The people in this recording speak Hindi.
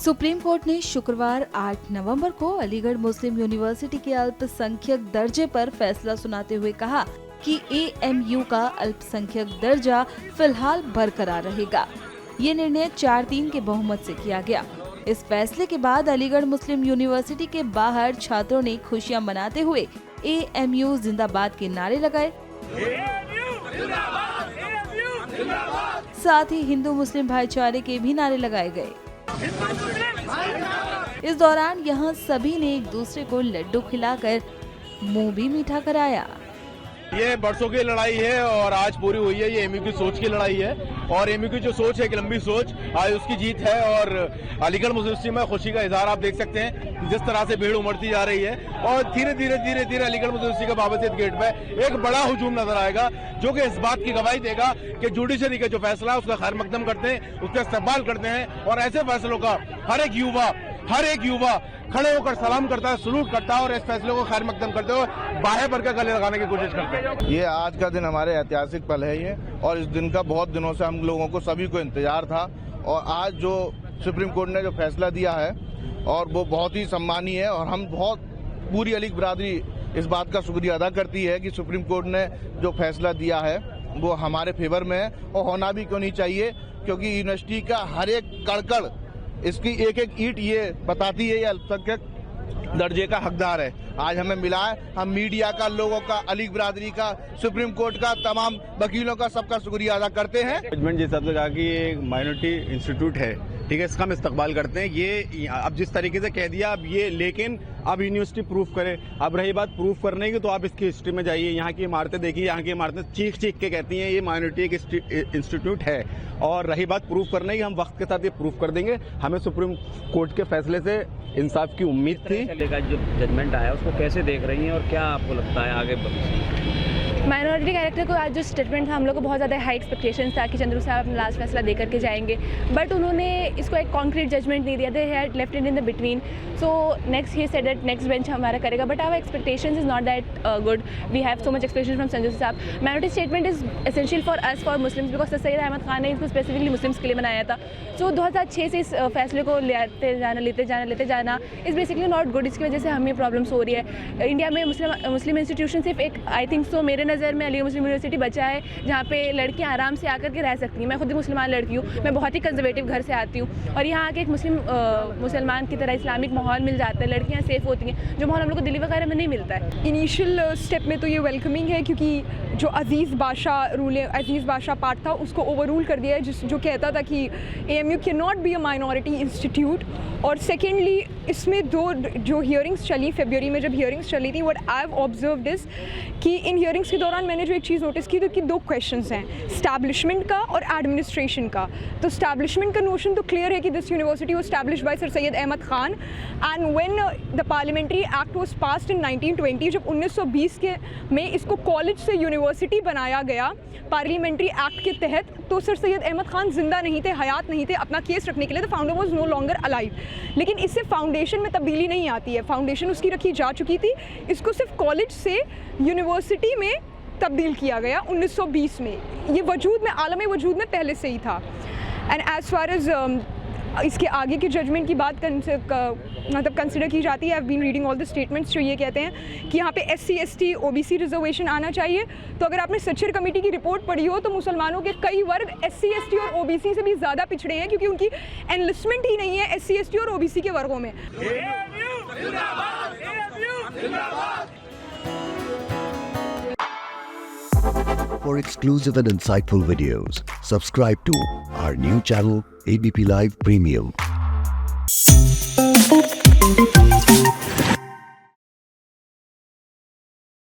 सुप्रीम कोर्ट ने शुक्रवार 8 नवंबर को अलीगढ़ मुस्लिम यूनिवर्सिटी के अल्पसंख्यक दर्जे पर फैसला सुनाते हुए कहा कि एएमयू का अल्पसंख्यक दर्जा फिलहाल बरकरार रहेगा। ये निर्णय 4-3 के बहुमत से किया गया। इस फैसले के बाद अलीगढ़ मुस्लिम यूनिवर्सिटी के बाहर छात्रों ने खुशियां मनाते हुए एएमयू जिंदाबाद के नारे लगाए। साथ ही हिंदू मुस्लिम भाईचारे के भी नारे लगाए गए। इस दौरान यहाँ सभी ने एक दूसरे को लड्डू खिलाकर मुंह भी मीठा कराया। ये बरसों की लड़ाई है और आज पूरी हुई है। ये एमयू की सोच की लड़ाई है और एमयू की जो सोच है, एक लंबी सोच, आज उसकी जीत है। और अलीगढ़ मुस्लिम यूनिवर्सिटी में खुशी का इजहार आप देख सकते हैं जिस तरह से भीड़ उमड़ती जा रही है। और धीरे धीरे अलीगढ़ मुस्लिम यूनिवर्सिटी के बाबरसीत गेट पे एक बड़ा हुजूम नजर आएगा जो कि इस बात की गवाही देगा कि जुडिशरी का जो फैसला है उसका खैर मकदम करते हैं, उसका इस्तेमाल करते हैं। और ऐसे फैसलों का हर एक युवा खड़े होकर सलाम करता है, सलूट करता है और इस फैसले को खैर मकदम करते हुए बाहें भर के गले लगाने की कोशिश करते हैं। ये आज का दिन हमारे ऐतिहासिक पल है ये, और इस दिन का बहुत दिनों से हम लोगों को सभी को इंतजार था। और आज जो सुप्रीम कोर्ट ने जो फैसला दिया है और वो बहुत ही सम्मानीय है। और हम बहुत पूरी अलीग बरादरी इस बात का शुक्रिया अदा करती है कि सुप्रीम कोर्ट ने जो फैसला दिया है वो हमारे फेवर में है। और होना भी क्यों नहीं चाहिए, क्योंकि यूनिवर्सिटी का हर एक कड़कड़, इसकी एक एक ईंट ये बताती है ये अल्पसंख्यक दर्जे का हकदार है। आज हमें मिला है। हम मीडिया का, लोगों का, अलीग बरादरी का, सुप्रीम कोर्ट का, तमाम वकीलों का, सबका शुक्रिया अदा करते हैं। जजमेंट जिस हिसाब से कहा कि ये एक माइनॉरिटी इंस्टीट्यूट है, ठीक है, इसका हम इस्तकबाल करते हैं। ये अब जिस तरीके से कह दिया अब ये, लेकिन अब यूनिवर्सिटी प्रूफ करे। अब रही बात प्रूफ करने की, तो आप इसकी हिस्ट्री में जाइए, यहाँ की इमारतें देखिए। यहाँ की इमारतें चीख के कहती हैं ये माइनॉरिटी एक इंस्टीट्यूट है। और रही बात प्रूफ करने की, हम वक्त के साथ ये प्रूफ कर देंगे। हमें सुप्रीम कोर्ट के फैसले से इंसाफ की उम्मीद थी। जो जजमेंट आया उसको कैसे देख रही हैं और क्या आपको लगता है आगे माइनॉरिटी कैरेक्टर को आज जो स्टेटमेंट था, हम लोग को बहुत ज़्यादा हाई एक्सपेक्टेशंस था कि चंद्रू साहब अपना लास्ट फैसला दे करके जाएंगे, बट उन्होंने इसको एक कॉन्क्रीट जजमेंट नहीं दिया। They had left it in the between. So next he said that next bench हमारा करेगा, but our expectations is not that good. We have so much expectation from Chandru साहब। Minority statement is essential for us, for Muslims, because sir Syed Ahmad Khan ने इसको स्पेसिफिकली मुस्लिम्स के लिए बनाया था। सो 2006 से इस फैसले को लेते जाना इज़ बेसिकली नॉट गुड। इसकी वजह से हमें प्रॉब्लम्स हो रही है। इंडिया में मुस्लिम इंस्टीट्यूशन सिर्फ एक, आई थिंक सो, मेरे नज़र में अलीगढ़ मुस्लिम यूनिवर्सिटी बचा है जहाँ पे लड़कियाँ आराम से आकर के रह सकती हैं। मैं खुद ही मुसलमान लड़की हूँ, मैं बहुत ही कंजर्वेटिव घर से आती हूँ, और यहाँ आके एक मुसलमान की तरह इस्लामिक माहौल मिल जाता है, लड़कियाँ सेफ होती हैं, जो माहौल हम लोग को दिल्ली वगैरह में नहीं मिलता है। इनिशियल स्टेप में तो ये वेलकमिंग है, क्योंकि जो अजीज़ बादशाह पार्ट था उसको ओवररूल कर दिया है, जो कहता था कि AMU can not be a minority institute. और सेकेंडली इसमें जो हियरिंग्स चली फरवरी में, जब हियरिंग्स चली थी, what I have observed is कि इन हियरिंग्स के दौरान मैंने जो एक चीज़ नोटिस की, तो कि दो क्वेश्चंस हैं, एस्टैब्लिशमेंट का और एडमिनिस्ट्रेशन का। तो एस्टैब्लिशमेंट का नोशन तो क्लियर है कि this university was established by sir Syed Ahmad Khan, and when the parliamentary act was passed in 1920, जब 1920 में इसको कॉलेज से यूनिवर्सिटी बनाया गया पार्लियामेंट्री एक्ट के तहत, तो सर सैयद अहमद खान जिंदा नहीं थे, हयात नहीं थे अपना केस रखने के लिए। The founder was no longer alive. लेकिन इससे फाउंडेशन में तब्दीली नहीं आती है, फाउंडेशन उसकी रखी जा चुकी थी, इसको सिर्फ कॉलेज से यूनिवर्सिटी में तब्दील किया गया 1920 में। ये वजूद में, आलम वजूद में पहले से ही था। एंड एज़ फार एज इसके आगे के जजमेंट की बात मतलब कंसिडर की जाती है, I have been reading all the statements जो ये कहते हैं कि यहाँ पे SC ST OBC रिजर्वेशन आना चाहिए। तो अगर आपने सच्चर कमेटी की रिपोर्ट पढ़ी हो तो मुसलमानों के कई वर्ग SC ST और OBC से भी ज़्यादा पिछड़े हैं, क्योंकि उनकी एनलिस्टमेंट ही नहीं है SC ST और OBC के वर्गों में। For exclusive and insightful videos, subscribe to our new channel ABP Live Premium.